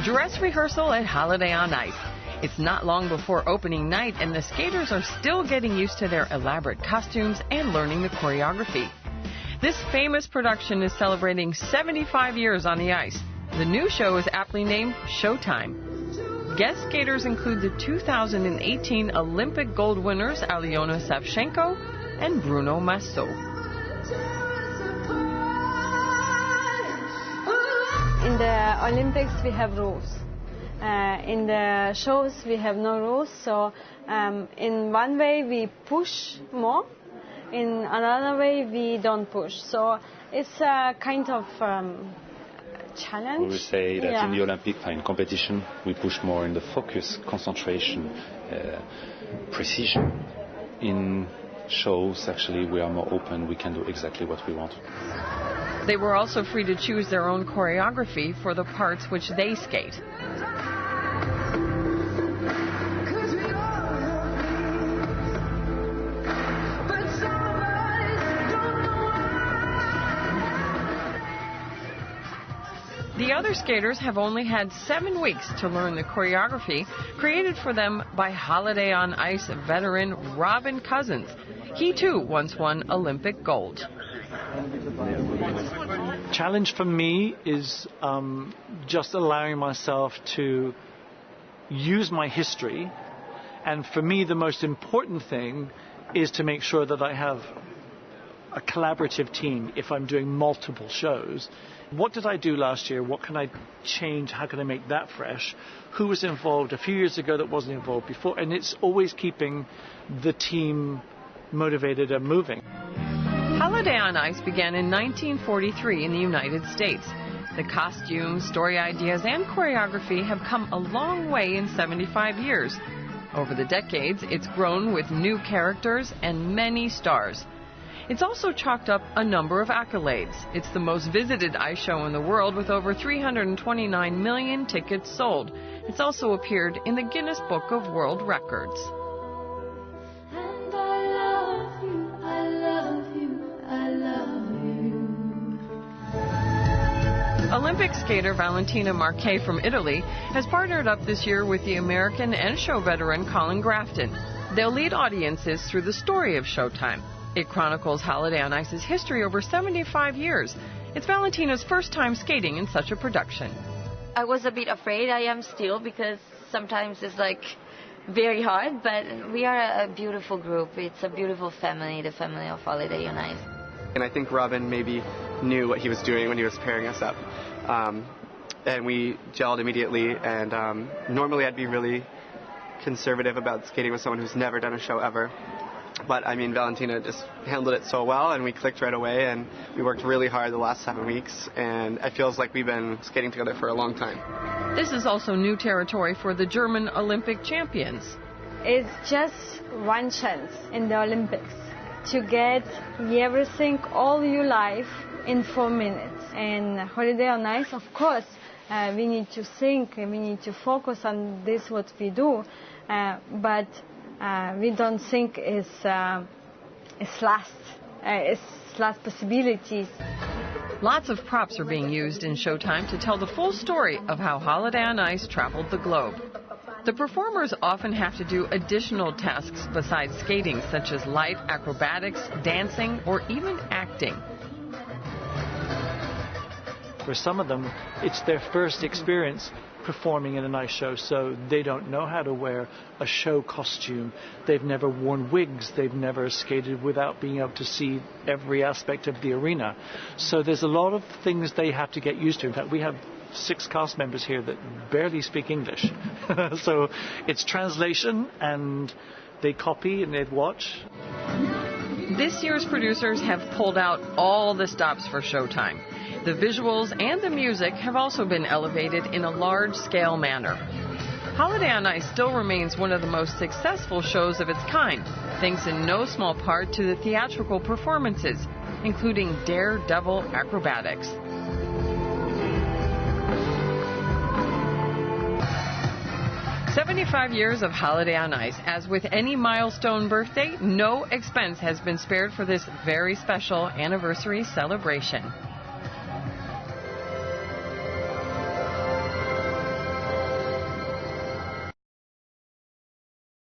Dress rehearsal at Holiday on Ice. It's not long before opening night, and the skaters are still getting used to their elaborate costumes and learning the choreography. This famous production is celebrating 75 years on the ice. The new show is aptly named Showtime. Guest skaters include the 2018 Olympic gold winners Alyona Savchenko and Bruno Massot. In the Olympics we have rules. In the shows we have no rules, so in one way we push more, in another way we don't push. So it's a kind of challenge. We would say that in the Olympic, in competition, we push more in the focus, concentration, precision. In shows, actually, we are more open. We can do exactly what we want. They were also free to choose their own choreography for the parts which they skate. The other skaters have only had 7 weeks to learn the choreography created for them by Holiday on Ice veteran Robin Cousins. He too once won Olympic gold. Challenge for me is just allowing myself to use my history, and for me the most important thing is to make sure that I have a collaborative team if I'm doing multiple shows. What did I do last year? What can I change? How can I make that fresh? Who was involved a few years ago that wasn't involved before? And it's always keeping the team motivated and moving. Holiday on Ice began in 1943 in the United States. The costumes, story ideas, and choreography have come a long way in 75 years. Over the decades, it's grown with new characters and many stars. It's also chalked up a number of accolades. It's the most visited ice show in the world with over 329 million tickets sold. It's also appeared in the Guinness Book of World Records. And I love you, I love you, I love you. Olympic skater Valentina Marche from Italy has partnered up this year with the American and show veteran Colin Grafton. They'll lead audiences through the story of Showtime. It chronicles Holiday on Ice's history over 75 years. It's Valentina's first time skating in such a production. I was a bit afraid, I am still, because sometimes it's like very hard, but we are a beautiful group. It's a beautiful family, the family of Holiday on Ice. And I think Robin maybe knew what he was doing when he was pairing us up. And we gelled immediately, and normally I'd be really conservative about skating with someone who's never done a show ever. But, I mean, Valentina just handled it so well, and we clicked right away, and we worked really hard the last 7 weeks, and it feels like we've been skating together for a long time. This is also new territory for the German Olympic champions. It's just one chance in the Olympics to get everything, all your life, in 4 minutes. And Holiday on Ice, of course, we need to think, we need to focus on this, what we do, but we don't think it's last possibilities. Lots of props are being used in Showtime to tell the full story of how Holiday on Ice traveled the globe. The performers often have to do additional tasks besides skating, such as light acrobatics, dancing, or even acting. For some of them, it's their first experience performing in an ice show, so they don't know how to wear a show costume. They've never worn wigs. They've never skated without being able to see every aspect of the arena. So there's a lot of things they have to get used to. In fact, we have 6 cast members here that barely speak English. So it's translation, and they copy and they watch. This year's producers have pulled out all the stops for Showtime. The visuals and the music have also been elevated in a large-scale manner. Holiday on Ice still remains one of the most successful shows of its kind, thanks in no small part to the theatrical performances, including daredevil acrobatics. 75 years of Holiday on Ice. As with any milestone birthday, no expense has been spared for this very special anniversary celebration.